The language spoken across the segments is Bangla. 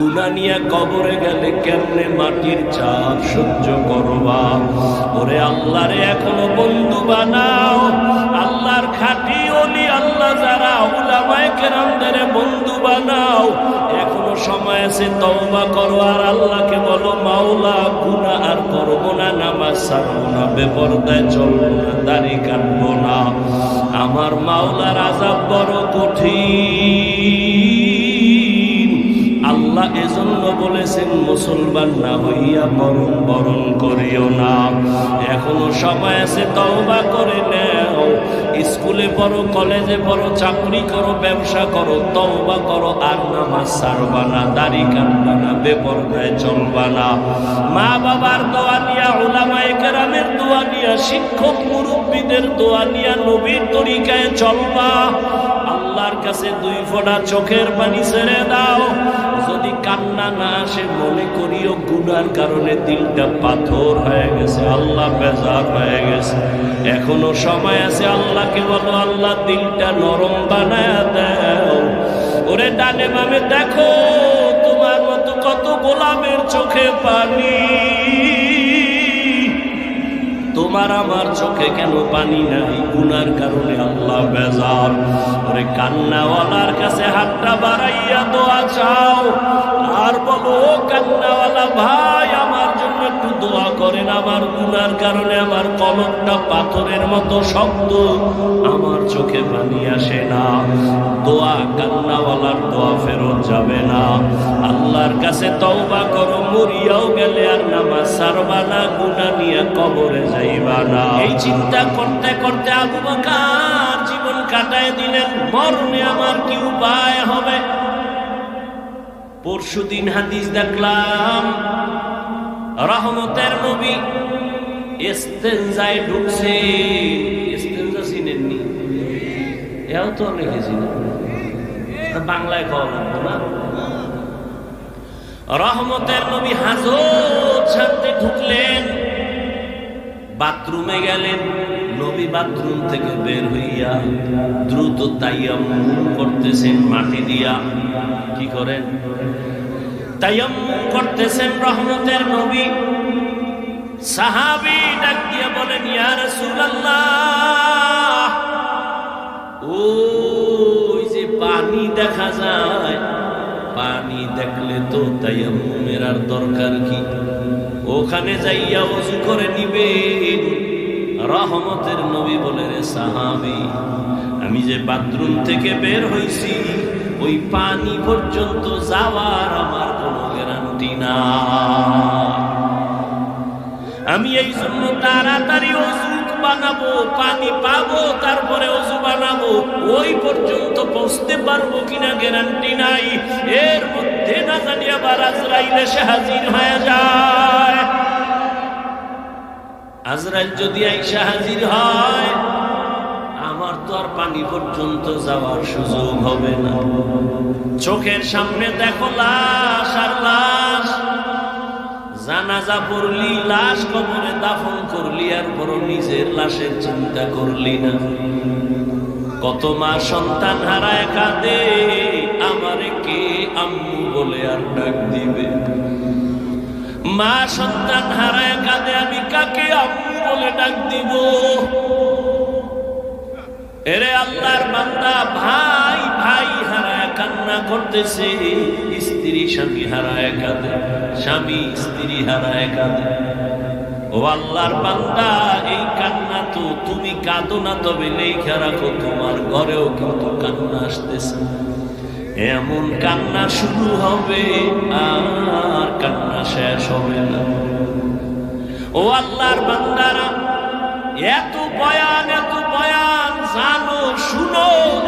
গুনাহ নিয়ে কবরে গেলে কেমনে মাটির চাপ সহ্য করবা? ওরে আল্লাহরে এখনো বন্ধু বানাও। আল্লাহর খাঁটি ওলি আল্লাহ যারা উলামায়ে কেরামদের বন্ধু বানাও। এখনো সময় আছে, তওবা করো আর আল্লাহকে বলো, মাওলা গুনাহ আর করবো না, নামাজ ছাড়বো না, বেপরদায় চলবো না, দাড়ি কাটবো না। আমার মাওলার আযাব বড় কঠিন। আল্লাহ এজন্য বলেছেন, মুসলমান না হইয়া মরণ বরণ করিও না। এখনো সময় আছে, তওবা করে নাও। স্কুলে পড়ো, কলেজে পড়ো, চাকরি করো, ব্যবসা করো, তওবা করো আর নামাজ ছাড়বা না, দাড়ি কাটবা না, বেপরদায় চলবা না। মা বাবার দোয়া নিয়া, উলামায়ে কেরামের দোয়া নিয়া, শিক্ষক মুরব্বীদের দোয়া নিয়া নবীর তরিকায় চলবা। আল্লাহর কাছে দুই ফোঁটা চোখের পানি ছেড়ে দাও। যদি কান্না না আসে, মনে করিও গুনার কারণে দিলটা পাথর হয়ে গেছে, আল্লাহ বেজার হয়ে গেছে। এখনো সময় আছে, আল্লাহকে বলো, আল্লাহ দিলটা নরম বানায় দাও। ওরে ডানে বামে দেখো, তোমার মতো কত গোলামের চোখে পানি, তোমার আমার চোখে কেন পানি নাই? গুনার কারণে আল্লাহ বেজার। ওরে কান্নাওয়ালার কাছে হাতটা বাড়াইয়া দোয়া চাও আর বলো, ও কান্নাওয়ালা ভাই, আমার জন্য একটু দোয়া করেন। আমার গুনার কারণে আমার কলমটা পাথরের মতো শক্ত, আমার চোখে পানি আসে না। দোয়া, কান্নাওয়ালার দোয়া ফেরত যাবে না। আল্লাহর কাছে তওবা করো, মরিয়াও গেলে আর নামাজ ছাড়বা না, গুনাহ নিয়ে কবরে যাইবা না। এই চিন্তা করতে করতে আবু বকর জীবন কাটায় দিলেন। মরণে আমার কি উপায় হবে? পরশুদিন হাদিস দেখলাম, রহমতের নবী ইস্তেনজায় ঢুকছে। ইস্তেনজা চিনেননি? এও তো লিখেছি না, বাংলায় কওয়া লাগবে না। রহমতের নবী হাজত সারতে ঢুকলেন, বাথরুমে গেলেন। নবী বাথরুম থেকে বের হইয়া দ্রুত তায়াম্মুম করতেছেন, মাটি দিয়া। কি করেন? তায়াম্মুম করতেছেন রহমতের নবী। সাহাবী ডাক দিয়া বলেন, ইয়া রাসূলুল্লাহ, ওই যে পানি দেখা যায়, পানি দেখলে তো তায়াম্মুমের আর দরকার কি? ওখানে যাইয়া ওযু করে নিবেন। রহমতের নবী বলে, রে সাহাবী, আমি যে বাথরুম থেকে বের হইছি, ওই পানি পর্যন্ত যাওয়ার আমার কোনো গ্যারান্টি না। আমি এই জন্য তাড়াতাড়ি ওযু বানাবো, পানি পাবো, তারপরে ওযু বানাবো। ওই পর্যন্ত পৌঁছতে পারবো কিনা গ্যারান্টি নাই। এর মধ্যে না জানি আবার আজরাইল এসে হাজির হয়ে যায়। আজরাইল যদি আইসা হাজির হয়, আমার তো আর পানি পর্যন্ত যাওয়ার সুযোগ হবে না। চোখের সামনে দেখো লাশ আর লাশ। জানাজা পড়লি, লাশ কবরে দাফন করলি, আর বড় নিজের লাশের চিন্তা করলি না। কত মা সন্তান হারায় কাঁদে, আমারে কে আম্মু বলে আর ডাক দিবে? মা সন্তান হারায় কাঁদে, আমি কাকে আম্মু বলে ডাক দিব? এরে আল্লাহর বান্দা, ভাই ভাই হারায় কান্না করতেছে, স্ত্রী স্বামী হারায় কাঁদে, স্বামী স্ত্রী হারায় কাঁদে। ও আল্লাহর বান্দা, এই কান্না তো তুমি কাঁদো না, তবে লেখা রাখো, তোমার ঘরেও কিন্তু কান্না আসতেছে। এমন কান্না শুরু হবে আর কান্না শেষ হবে না। ও আল্লাহর বান্দারা, এত বয়ান জানো, শুনো,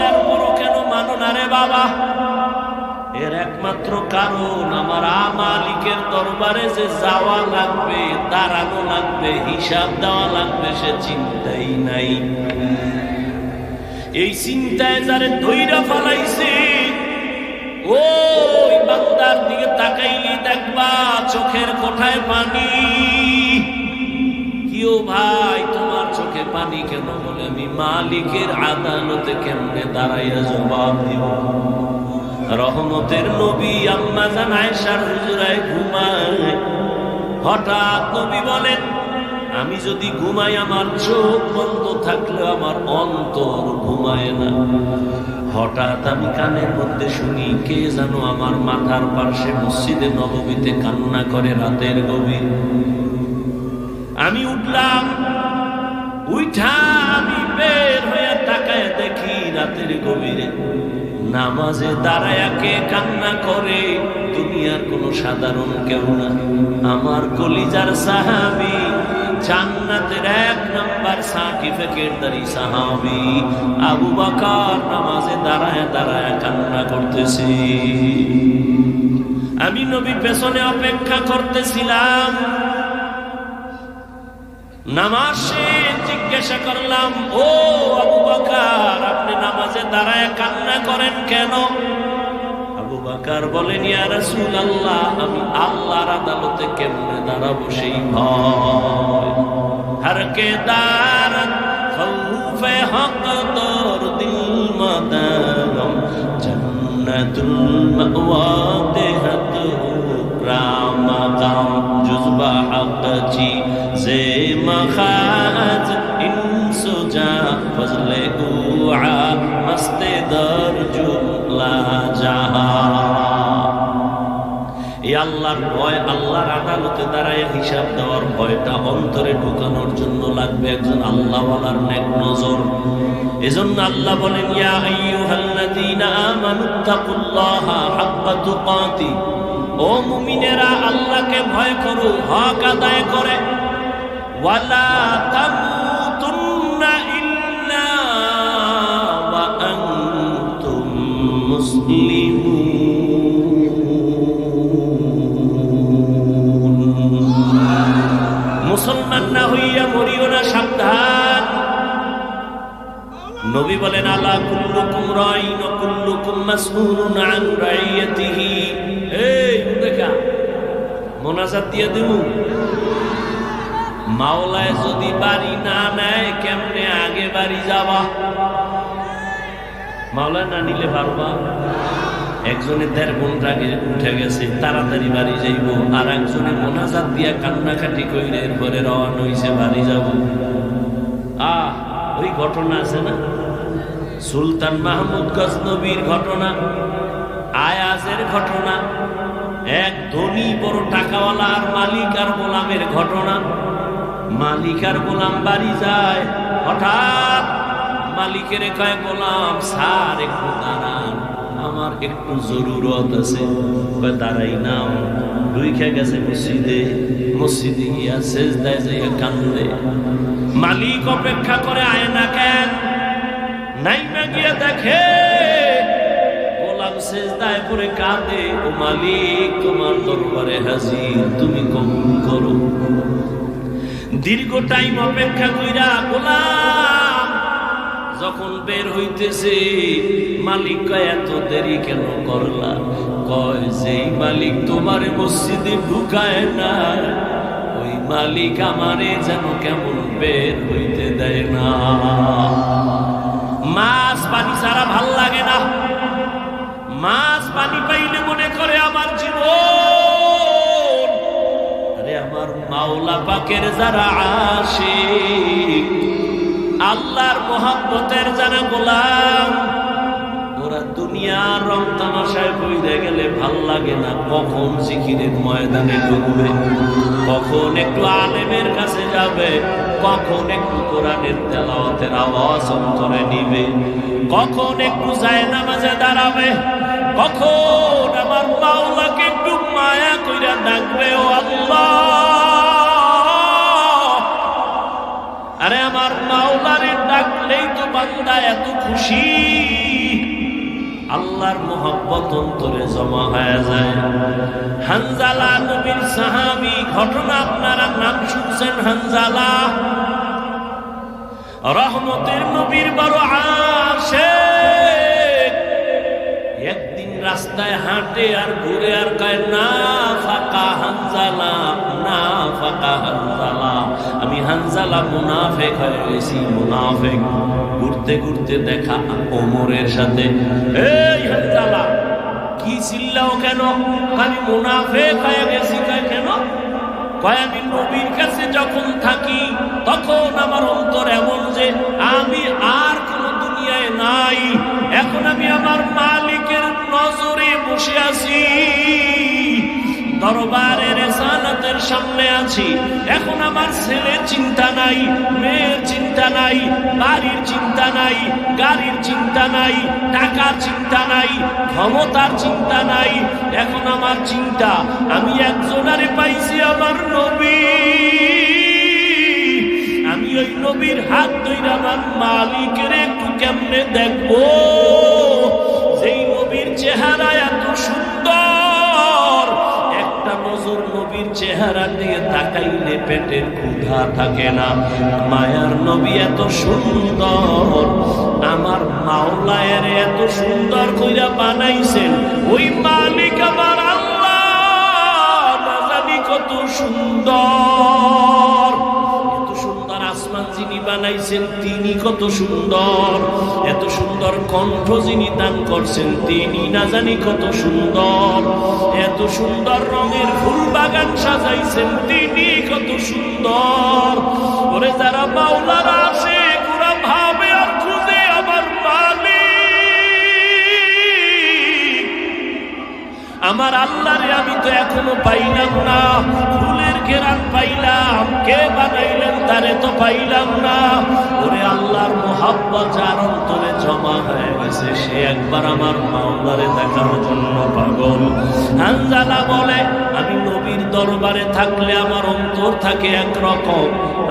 এরপরও কেন মানো না রে বাবা? এর একমাত্র কারণ, আমার মালিকের দরবারে যে যাওয়া লাগবে, দাঁড়ানো লাগবে, হিসাব দেওয়া লাগবে, সে চিন্তাই নাই। এই চিন্তায় যারে ধইরা ফেলাইছে, ওই বান্দার দিকে তাকাইলি দেখবা চোখের কোঠায় পানি। কিও ভাই, তোমার চোখে পানি কেন? বলে, আমি মালিকের আদালতে কেমনে দাঁড়াইয়া জবাব দিব? রহমতের নবী আম্মা জান আয়েশার হুজরায় ঘুমায়। হঠাৎ নবী বলেন, আমি যদি ঘুমাই আমার চোখ বন্ধ থাকলে আমার অন্তর ঘুমায় না। হঠাৎ আমি কানের মধ্যে শুনি কে যেন আমার মাথার পাশে মসজিদে নববীতে কান্না করে রাতের গভীর। আমি উঠলাম, উঠা আমি বের হয়ে তাকায় দেখি রাতের গভীরে নামাজে দাঁড়ায় কে কান্না করে। দুনিয়ার কোন সাধারণ কেউ না, আমার কলিজার সাহাবী, জান্নাতের 1 নাম্বার সার্টিফিকেটধারী সাহাবী আবু বকর নামাজে দাঁড়ায় দাঁড়ায় কান্না করতেছে। আমি নবী পেছনে অপেক্ষা করতেছিলাম। নামাজ শেষে জিজ্ঞাসা করলাম, ও আবু বকর, আপনি নামাজে দাঁড়ায় কান্না করেন কেন? আবু বকর বলেন, ইয়া রাসূলুল্লাহ, আমি আল্লাহর আদালতে কেমনে দাঁড়াবো সেই ভয়। হর কে দারত খৌফে হক দর দিল মাদাম জান্নাতুল মাওয়া দেহত রামাকাম জুজবা হক চি জে মখাজ ইনসুজা ফজলে উআ মস্তে দর জুলা জাহা। এই আল্লাহর ভয়, আল্লাহর আদালতে দাঁড়ায় হিসাব দেওয়ার ভয়টা অন্তরে ঢুকানোর জন্য লাগবে একজন আল্লাহওয়ালার নেক নজর। এজন্য আল্লাহ বলেন, ইয়া আইয়ুহাল্লাযীনা আমানুত্তাকুল্লাহা হাক্কা তুকাতি, ও মুমিনেরা আল্লাহকে ভয় করো হক আদায় করে। ওয়ালা তামুতুন্না ইল্লা ওয়া আনতুম মুসলিমুন। মুসলমান না হইয়া মরিও না, সাবধান। নবী বলেন, আলা কুল্লুকুম রাইন ওয়া কুল্লুকুম মাসউলুন আন রাইয়াতিহি। এই দেখা মোনাজাত দিয়ে দেব, মাওলায় যদি বাড়ি না নেয় কেমনে আগে বাড়ি যাবা? মাওলায় না নিলে পারবা? একজনে 1.5 ঘন্টা আগে উঠে গেছে, তাড়াতাড়ি বাড়ি যাইব, আর একজনে মোনাজাত দিয়া কান্নাকাটি কইরে এরপরে রওনা হইছে বাড়ি যাব। ওই ঘটনা আছে না, সুলতান মাহমুদ গজনবীর ঘটনা, আয়াজের ঘটনা, এক ধনী বড় টাকাওয়ালা আর মালিক আর গোলামের ঘটনা। মালিক আর গোলাম বাড়ি যায়, হঠাৎ মালিকের কয়, গোলাম স্যার একটু দাঁড়ান, আমার একটু জরুরত আছে। দাঁড়াই নাও, ঢুইকে গেছে মসজিদে, মসজিদে গিয়া সেজদায় যাইয়া কান্দে। মালিক অপেক্ষা করে, আয় না কেন? নাইমা গিয়া দেখে গোলাম সেজদায় পড়ে কাঁদে। ও মালিক, তোমার দরবারে হাজির, তুমি কবুল করো। দীর্ঘ টাইম অপেক্ষা কইরা গোলাম যখন বের হইতেছে, মালিক কয়, এত দেরি কেন করলা? কয়, যেই মালিক তোমারে মসজিদে ঢুকায় না, ওই মালিক আমারে যেন কেমন বের হইতে দেয় না। মাছ পানি ছাড়া ভাল লাগে না, মাছ পানি পাইলে মনে করে আমার জীবন। আরে আমার মাওলা পাকের যারা আশিক, আল্লাহর মহব্বতের যারা গোলাম, ওরা দুনিয়ার রং তামাশায় বইতে গেলে ভাল লাগে না। কখন জিকিরের ময়দানে ঢুকবে, কখন একটু আলেমের কাছে যাবে, কখন একটু কোরআনের তেলাওয়াতের আওয়াজ অন্তরে নিবে, কখন একটু জায়নামাজে দাঁড়াবে, কখন আমার মাওলাকে একটু মায়া কইরা ডাকবে, ও আল্লাহ। আরে আমার মাওলারে ডাকলেই তো বান্দা এত খুশি, আল্লাহর মোহাব্বত অন্তরে জমা হয়ে যায়। হানজালা নবীর সাহাবী, ঘটনা আপনারা নাম শুনছেন। হানজালা রহমতের নবীর বড় আশিক। একদিন রাস্তায় হাঁটে আর ঘুরে আর কয়, না ফাকা হানজালা, না ফাকা হানজালা, আমি হানজালা মুনাফিক হয়ে গেছি, মুনাফিক। ঘুরতে ঘুরতে দেখা ওমরের সাথে। এই হানজালা, চিল্লাও কেন? আমি মুনাফিক হয়ে গেছি। কেন? কয় আমি নবীর কাছে যখন থাকি তখন আমার অন্তর এমন যে আমি আর কোন দুনিয়ায় নাই, এখন আমি আমার মালিকের নজরে বসে আছি, দরবারের রিসালাতের সামনে আছি। এখন আমার ছেলের চিন্তা নাই, মেয়ের চিন্তা নাই, বাড়ির চিন্তা নাই, গাড়ির চিন্তা নাই, টাকার চিন্তা নাই, ক্ষমতার চিন্তা নাই। এখন আমার চিন্তা আমি একজনারে পাইছি, আমার নবী। আমি ওই নবীর হাত ধরে আমার মালিকের একটু কেমনে দেখবো, যেই নবীর চেহারা এত সুন্দর, একটা নজর নবীর চেহারা দিয়ে তাকাইলে পেটের ক্ষুধা থাকে না। মায়ার নবী এত সুন্দর, আমার মাওলায়ের এত সুন্দর কইরা বানাইছেন ওই মালিক আমার আল্লাহ, না জানি কত সুন্দর। এত সুন্দর আসমান যিনি বানাইছেন তিনি কত সুন্দর, এত সুন্দর কণ্ঠ যিনি দান করছেন তিনি না জানি কত সুন্দর, এত সুন্দর রঙের ফুল বাগান সাজাইছেন তিনি কত সুন্দর। ওরে যারা মাওলার আসে ওরা ভাবে আর খুঁজে আমার মালিক, আমার আল্লাহরে আমি তো এখনো পাইলাম না। ফুলের ঘেরান পাইলাম, কে বানাইলেন তারে তো পাইলাম না। ওরে আল্লাহর মোহাব্বত যার অন্তরে জমা হয়ে গেছে সে একবার আমার মাওলারে দেখার জন্য পাগল। হানজালা বলে আমি নবীর দরবারে থাকলে আমার অন্তর থাকে একরকম,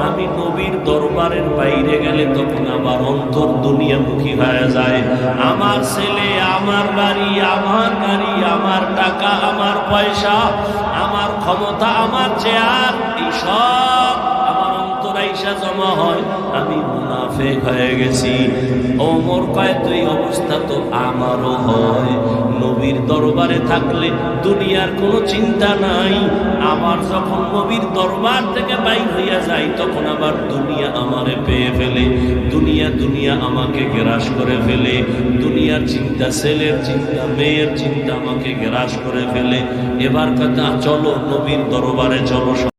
আমি নবীর দরবারের বাইরে গেলে তখন আমার অন্তর দুনিয়ামুখী হয়ে যায়। আমার ছেলে, আমার বাড়ি, আমার গাড়ি, আমার টাকা, আমার পয়সা, আমার ক্ষমতা, আমার চেয়ার, এইসব আমার অন্তরাইসা জমা হয়, আমি মুনাফিক হয়ে গেছি। ওমর কয় তুই অবস্থা তো আমারও হয়। নবীর দরবারে থাকলে দুনিয়ার কোনো চিন্তা নাই, আবার যখন নবীর দরবার থেকে বাইর হইয়া যাই তখন আবার দুনিয়া আমারে পেয়ে ফেলে, দুনিয়া আমাকে গ্রাস করে ফেলে, দুনিয়ার চিন্তা, ছেলের চিন্তা, মেয়ের চিন্তা আমাকে গ্রাস করে ফেলে। এবার কথা চলো নবীর দরবারে চলো।